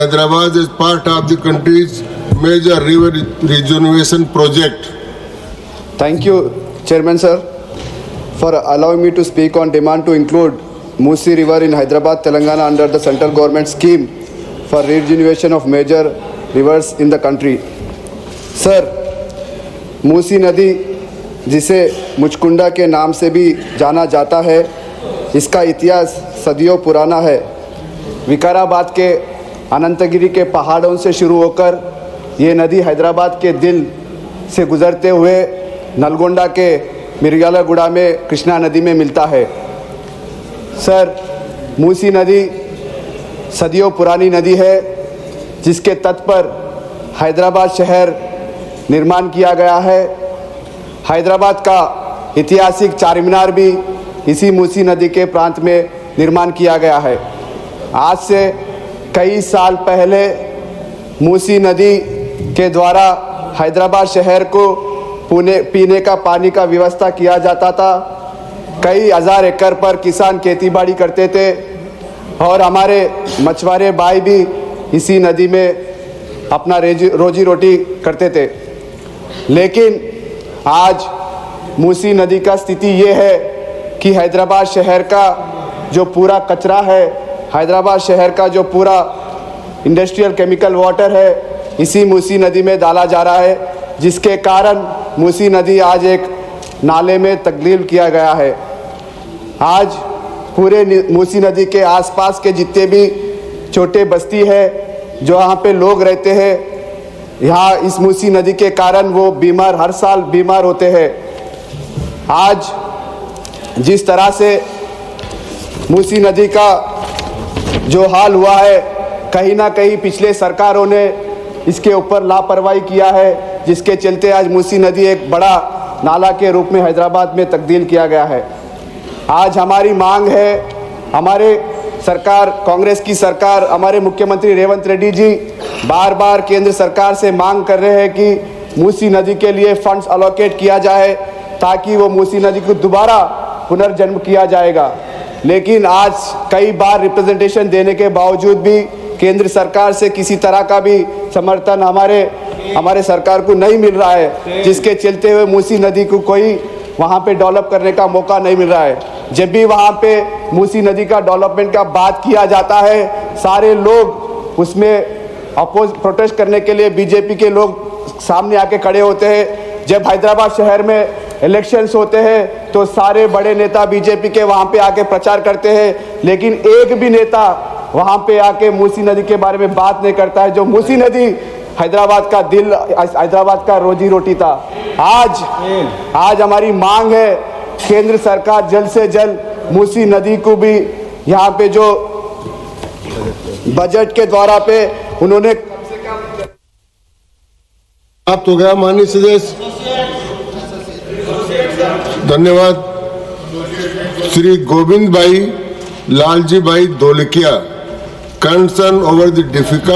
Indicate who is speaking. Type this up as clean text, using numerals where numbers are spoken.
Speaker 1: Hyderabad is part of the country's major river rejuvenation project.
Speaker 2: Thank you, Chairman sir, for allowing me to speak on demand to include Musi River in Hyderabad, Telangana under the central government scheme for rejuvenation of major rivers in the country. Sir, Musi नदी जिसे मुचकुंडा के नाम से भी जाना जाता है, इसका इतिहास सदियों पुराना है। विकाराबाद के अनंतगिरी के पहाड़ों से शुरू होकर ये नदी हैदराबाद के दिल से गुजरते हुए नलगोंडा के मिर्यालागुड़ा में कृष्णा नदी में मिलता है। सर, मूसी नदी सदियों पुरानी नदी है जिसके तट पर हैदराबाद शहर निर्माण किया गया है। हैदराबाद का ऐतिहासिक चारमीनार भी इसी मूसी नदी के प्रांत में निर्माण किया गया है। आज से कई साल पहले मूसी नदी के द्वारा हैदराबाद शहर को पीने का पानी का व्यवस्था किया जाता था। कई हज़ार एकड़ पर किसान खेतीबाड़ी करते थे और हमारे मछुआरे भाई भी इसी नदी में अपना रोजी रोटी करते थे। लेकिन आज मूसी नदी का स्थिति ये है कि हैदराबाद शहर का जो पूरा कचरा है, हैदराबाद शहर का जो पूरा इंडस्ट्रियल केमिकल वाटर है, इसी मूसी नदी में डाला जा रहा है, जिसके कारण मूसी नदी आज एक नाले में तब्दील किया गया है। आज पूरे मूसी नदी के आसपास के जितने भी छोटे बस्ती है जो यहाँ पे लोग रहते हैं, यहाँ इस मूसी नदी के कारण वो हर साल बीमार होते हैं। आज जिस तरह से मूसी नदी का जो हाल हुआ है, कहीं ना कहीं पिछले सरकारों ने इसके ऊपर लापरवाही किया है, जिसके चलते आज मूसी नदी एक बड़ा नाला के रूप में हैदराबाद में तब्दील किया गया है। आज हमारी मांग है, हमारे सरकार, कांग्रेस की सरकार, हमारे मुख्यमंत्री रेवंत रेड्डी जी बार बार केंद्र सरकार से मांग कर रहे हैं कि मूसी नदी के लिए फंड्स अलोकेट किया जाए ताकि वो मूसी नदी को दोबारा पुनर्जन्म किया जाएगा। लेकिन आज कई बार रिप्रेजेंटेशन देने के बावजूद भी केंद्र सरकार से किसी तरह का भी समर्थन हमारे सरकार को नहीं मिल रहा है, जिसके चलते हुए मूसी नदी को कोई वहाँ पे डेवलप करने का मौका नहीं मिल रहा है। जब भी वहाँ पे मूसी नदी का डेवलपमेंट का बात किया जाता है, सारे लोग उसमें प्रोटेस्ट करने के लिए बीजेपी के लोग सामने आके खड़े होते हैं। जब हैदराबाद शहर में इलेक्शंस होते हैं तो सारे बड़े नेता बीजेपी के वहाँ पे आके प्रचार करते हैं, लेकिन एक भी नेता वहाँ पे आके मूसी नदी के बारे में बात नहीं करता है। जो मूसी नदी हैदराबाद का दिल, हैदराबाद का रोजी रोटी था। आज हमारी मांग है केंद्र सरकार जल्द से जल्द मूसी नदी को भी यहाँ पे जो बजट के द्वारा पे उन्होंने
Speaker 1: प्राप्त हो गया। माननीय सदस्य, धन्यवाद। श्री गोविंद भाई लालजी भाई Dholakia, concern over the difficult